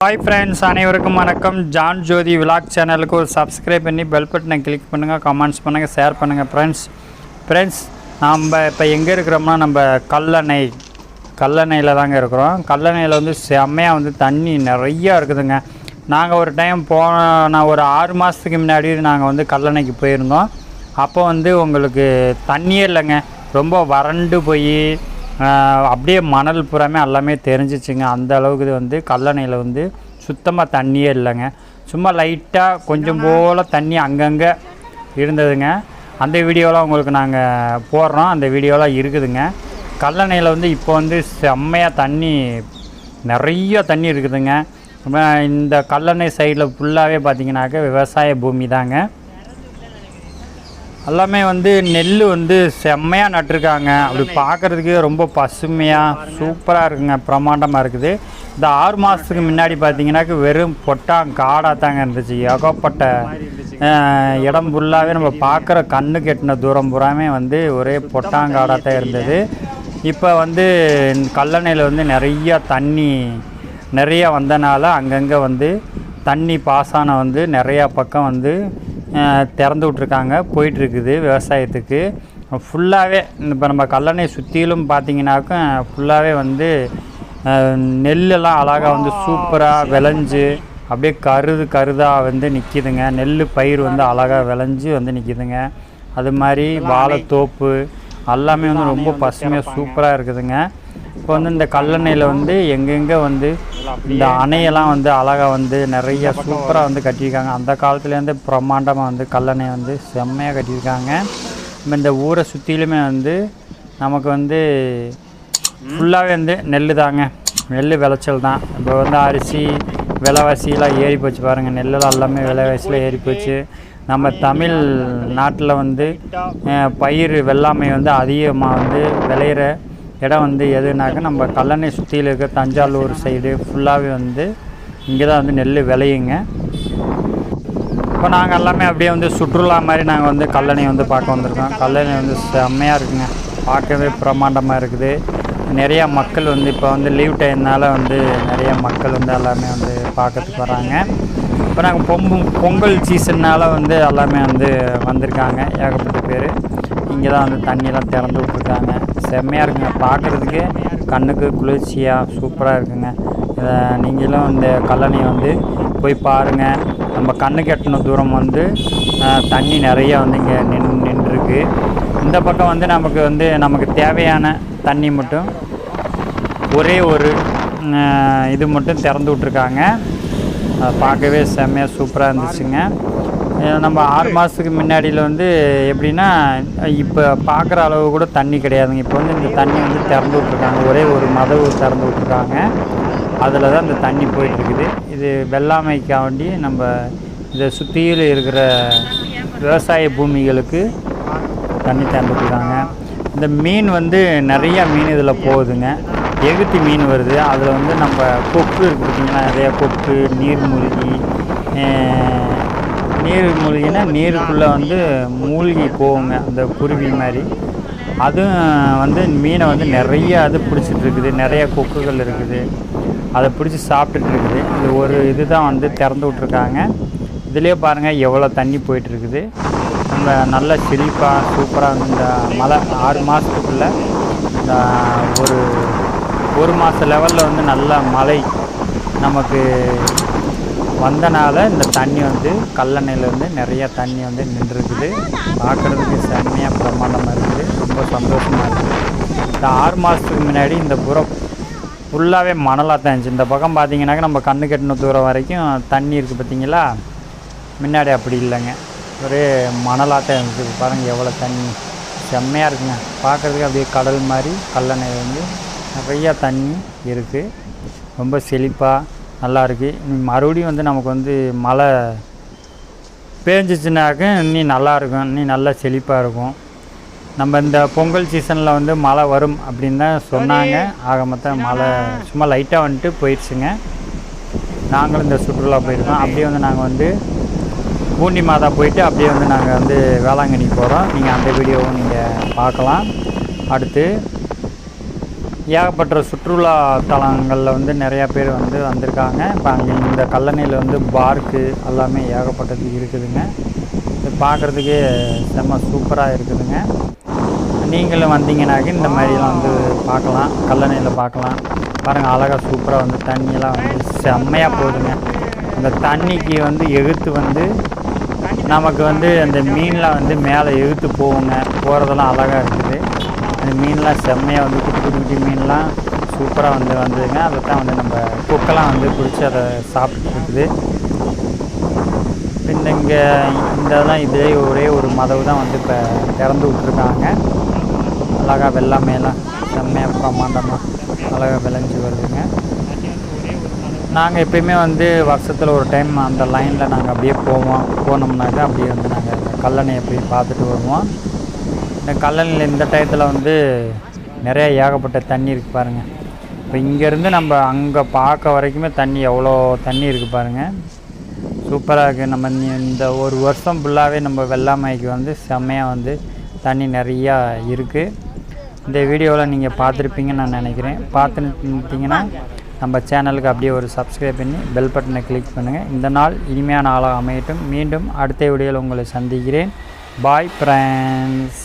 Hi friends, அனைவருக்கும் வணக்கம். John ஜோதி vlog சேனலுக்கு ஒரு சப்ஸ்கிரைப் பண்ணி பெல் பட்டனை கிளிக் பண்ணுங்கள், கமெண்ட்ஸ் பண்ணுங்கள், ஷேர் பண்ணுங்கள். ஃப்ரெண்ட்ஸ் நம்ம இப்போ எங்கே இருக்கிறோம்னா நம்ம கல்லணையில் தாங்க இருக்கிறோம். கல்லணையில் வந்து செம்மையாக வந்து தண்ணி நிறையா இருக்குதுங்க. நாங்கள் ஒரு டைம் நான் ஒரு 6 மாதத்துக்கு முன்னாடி நாங்கள் வந்து கல்லணைக்கு போயிருந்தோம். அப்போ வந்து உங்களுக்கு தண்ணியே இல்லைங்க, ரொம்ப வறண்டு போய் அப்படியே மணல் புறாமே எல்லாமே தெரிஞ்சிச்சுங்க. அந்த அளவுக்கு வந்து கல்லணையில் வந்து சுத்தமாக தண்ணியே இல்லைங்க. சும்மா லைட்டாக கொஞ்சம் போல் தண்ணி அங்கங்கே இருந்ததுங்க. அந்த வீடியோலாம் உங்களுக்கு நாங்கள் போடுறோம், அந்த வீடியோலாம் இருக்குதுங்க. கல்லணையில் வந்து இப்போ வந்து செம்மையாக தண்ணி, நிறைய தண்ணி இருக்குதுங்க. இந்த கல்லணை சைடில் ஃபுல்லாகவே பார்த்திங்கனாக்க விவசாய பூமி தாங்க. எல்லாமே வந்து நெல் வந்து செம்மையாக நட்டிருக்காங்க. அப்படி பார்க்குறதுக்கு ரொம்ப பசுமையாக சூப்பராக இருக்குங்க, பிரமாண்டமாக இருக்குது. இந்த 6 மாதத்துக்கு முன்னாடி பார்த்திங்கனாக்க வெறும் காடாக தாங்க இருந்துச்சு. ஏகப்பட்ட இடம் ஃபுல்லாகவே நம்ம பார்க்குற கண்ணுக்கு எட்டின தூரம் பூராமே வந்து ஒரே காடாக தான் இருந்தது. இப்போ வந்து கல்லணையில் வந்து நிறையா வந்தனால அங்கங்கே வந்து தண்ணி பாசனம் வந்து நிறையா பக்கம் வந்து திறந்து விட்ருக்காங்க, போயிட்டுருக்குது விவசாயத்துக்கு. ஃபுல்லாகவே இப்போ நம்ம கல்லணை சுற்றிலும் பார்த்திங்கனாக்கா ஃபுல்லாகவே வந்து நெல்லெல்லாம் அழகாக வந்து சூப்பராக விளைஞ்சு அப்படியே கருதாக வந்து நிற்கிதுங்க. நெல் பயிர் வந்து அழகாக விளைஞ்சி வந்து நிற்கிதுங்க. அது மாதிரி வாழைத்தோப்பு எல்லாமே வந்து ரொம்ப பசுமையாக சூப்பராக இருக்குதுங்க. இப்போ வந்து இந்த கல்லணையில் வந்து எங்கெங்கே வந்து இந்த அணையெல்லாம் வந்து அழகாக வந்து நிறைய சூப்பராக வந்து கட்டியிருக்காங்க. அந்த காலத்துலேருந்து பிரம்மாண்டமாக வந்து கல்லணை வந்து செம்மையாக கட்டியிருக்காங்க. இந்த ஊரை சுற்றிலுமே வந்து நமக்கு வந்து ஃபுல்லாகவே வந்து நெல் தாங்க, நெல் விளைச்சல் தான். இப்போ வந்து அரிசி விலைவாசியெலாம் ஏறி போச்சு பாருங்கள், நெல்லெல்லாம் எல்லாமே விலைவாசியில் ஏறி போச்சு. நம்ம தமிழ் நாட்டில் வந்து பயிர் வெள்ளாமை வந்து அதிகமாக வந்து விளையிற இடம் வந்து எதுனாக்க நம்ம கல்லணை சுற்றியில் இருக்க தஞ்சாவூர் சைடு ஃபுல்லாகவே வந்து இங்கே தான் வந்து நெல் விளையுங்க. இப்போ நாங்கள் எல்லாமே அப்படியே வந்து சுற்றுலா மாதிரி நாங்கள் வந்து கல்லணை வந்து பார்க்க வந்திருக்கோம். கல்லணை வந்து செம்மையாக இருக்குங்க, பார்க்கவே பிரம்மாண்டமாக இருக்குது. நிறையா மக்கள் வந்து இப்போ வந்து லீவ் டைம்னால வந்து நிறையா மக்கள் வந்து எல்லாமே வந்து பார்க்கறதுக்கு வராங்க. இப்போ நாங்கள் பொங்கல் சீசன்னால் வந்து எல்லாமே வந்து வந்திருக்காங்க, ஏகப்பட்ட பேர். இங்கே தான் வந்து தண்ணியெல்லாம் திறந்து விட்ருக்காங்க. செம்மையாக இருக்குங்க, பார்க்குறதுக்கு கண்ணுக்கு குளிர்ச்சியாக சூப்பராக இருக்குங்க. நீங்களும் இந்த கல்லணையை வந்து போய் பாருங்கள். நம்ம கண்ணுக்கு எட்டின தூரம் வந்து தண்ணி நிறையா வந்து இங்கே நின்றுருக்கு. இந்த பக்கம் வந்து நமக்கு தேவையான தண்ணி மட்டும் ஒரே ஒரு இது மட்டும் திறந்து விட்ருக்காங்க. பார்க்கவே செம்மையாக சூப்பராக இருந்துச்சுங்க. நம்ம 6 மாதத்துக்கு முன்னாடியில் வந்து எப்படின்னா இப்போ பார்க்குற அளவு கூட தண்ணி கிடையாதுங்க. இப்போ வந்து இந்த தண்ணி வந்து திறந்து விட்ருக்காங்க, ஒரே ஒரு மதவு திறந்து விட்ருக்காங்க. அதில் தான் இந்த தண்ணி போயிட்டுருக்குது. இது வெள்ளாமைக்காண்டி நம்ம இதை சுற்றியில் இருக்கிற விவசாய பூமிகளுக்கு தண்ணி திறந்து விட்ருக்காங்க. இந்த மீன் வந்து நிறையா மீன் இதில் போகுதுங்க. எகுத்தி மீன் வருது. அதில் வந்து நம்ம கொக்கு இருக்குது பார்த்திங்கன்னா, நிறையா கொக்கு, நீர்மூழ்கினா நீருக்குள்ளே வந்து மூழ்கி போகுங்க, அந்த குருவி மாதிரி. அதுவும் வந்து மீனை வந்து நிறையா அது பிடிச்சிட்ருக்குது. நிறையா கொக்குகள் இருக்குது, அதை பிடிச்சி சாப்பிட்டுட்ருக்குது. இது ஒரு இது தான் வந்து திறந்து விட்ருக்காங்க. இதுலேயே பாருங்கள் எவ்வளோ தண்ணி போயிட்டுருக்குது. நம்ம நல்ல செழிப்பாக சூப்பராக வந்து இந்த மழை 6 மாதத்துக்குள்ளே இந்த ஒரு மாத லெவலில் வந்து நல்ல மழை நமக்கு வந்தனால இந்த தண்ணி வந்து கல்லணையில் வந்து நிறையா தண்ணி வந்து நின்றுருக்குது. பார்க்குறதுக்கு செம்மையாக பிரமாண்டமாக இருக்குது, ரொம்ப சந்தோஷமாக இருக்குது. இந்த 6 மாதத்துக்கு முன்னாடி இந்த புறம் ஃபுல்லாகவே மணலாக தான் இருந்துச்சு. இந்த பக்கம் பார்த்திங்கனாக்கா நம்ம கண்ணு கட்டின தூரம் வரைக்கும் தண்ணி இருக்குது பார்த்திங்களா. முன்னாடி அப்படி இல்லைங்க, ஒரே மணலாக தான் இருந்துச்சு. பாருங்கள் எவ்வளோ தண்ணி செம்மையாக இருக்குங்க, பார்க்குறதுக்கு அப்படியே கடல் மாதிரி. கல்லணை வந்து நிறையா தண்ணி இருக்குது, ரொம்ப செழிப்பாக நல்லாயிருக்கு. மறுபடியும் வந்து நமக்கு வந்து மழை பேஞ்சிச்சுனாக்க இன்னும் நல்லாயிருக்கும், இன்னும் நல்லா செழிப்பாக இருக்கும். நம்ம இந்த பொங்கல் சீசனில் வந்து மழை வரும் அப்படின்னு தான் சொன்னாங்க. ஆக மொத்தம் மழை சும்மா லைட்டாக வந்துட்டு போயிடுச்சுங்க. நாங்களும் இந்த சுற்றுலா போயிருக்கோம். அப்படியே வந்து நாங்கள் வந்து பூண்டி மாதா போயிட்டு அப்படியே வந்து நாங்கள் வந்து வேளாங்கண்ணி போகிறோம். நீங்கள் அந்த வீடியோவும் நீங்கள் பார்க்கலாம். அடுத்து ஏகப்பட்ட சுற்றுலா தலங்களில் வந்து நிறையா பேர் வந்து வந்திருக்காங்க. இப்போ அங்கே இந்த கல்லணையில் வந்து பார்க்கு எல்லாமே ஏகப்பட்டது இருக்குதுங்க. இது பார்க்குறதுக்கே செம்ம சூப்பராக இருக்குதுங்க. நீங்களும் வந்தீங்கன்னாக்க இந்த மாதிரிலாம் வந்து பார்க்கலாம், கல்லணையில் பார்க்கலாம். பாருங்கள் அழகாக சூப்பராக வந்து தண்ணியெல்லாம் வந்து செம்மையாக போகுதுங்க. அந்த தண்ணிக்கு வந்து எகுத்து வந்து நமக்கு வந்து அந்த மீன்லாம் வந்து மேலே எகுத்து போகுங்க. போகிறதெல்லாம் அழகாக இருக்குது. அந்த மீன்லாம் செம்மையாக வந்து குட்டி குட்டி குட்டி மீன்லாம் சூப்பராக வந்துதுங்க. அதை தான் வந்து நம்ம குக்கெல்லாம் வந்து பிடிச்சி அதை சாப்பிட்டு இருக்குது. இங்கே இதெல்லாம் இதே ஒரே ஒரு மதவு தான் வந்து இப்போ திறந்து விட்ருக்காங்க. அழகாக வெள்ளாமையெல்லாம் செம்மையாக பிரமாண்டமாக அழகாக விளைஞ்சி வருதுங்க. நாங்கள் எப்பயுமே வந்து வருஷத்தில் ஒரு டைம் அந்த லைனில் நாங்கள் அப்படியே போனோம்னாக்கா அப்படியே வந்து நாங்கள் கல்லணையை போய் பார்த்துட்டு வருவோம். இந்த கல்லணையில் இந்த டயத்தில் வந்து நிறைய ஏகப்பட்ட தண்ணி இருக்குது பாருங்கள். இப்போ இங்கேருந்து நம்ம அங்கே பார்க்க வரைக்குமே தண்ணி எவ்வளோ தண்ணி இருக்குது பாருங்கள். சூப்பராக இருக்குது. நம்ம இந்த ஒரு வருஷம் ஃபுல்லாகவே நம்ம வெள்ளாமைக்கு வந்து செம்மையாக வந்து தண்ணி நிறையா இருக்குது. இந்த வீடியோவில் நீங்கள் பார்த்துருப்பீங்கன்னு நான் நினைக்கிறேன். பார்த்துட்டிங்கன்னா நம்ம சேனலுக்கு அப்படியே ஒரு சப்ஸ்கிரைப் பண்ணி பெல் பட்டனை கிளிக் பண்ணுங்கள். இந்த நாள் இனிமையான நாளாக அமையட்டும். மீண்டும் அடுத்த வீடியோவில் உங்களை சந்திக்கிறேன். Bye friends.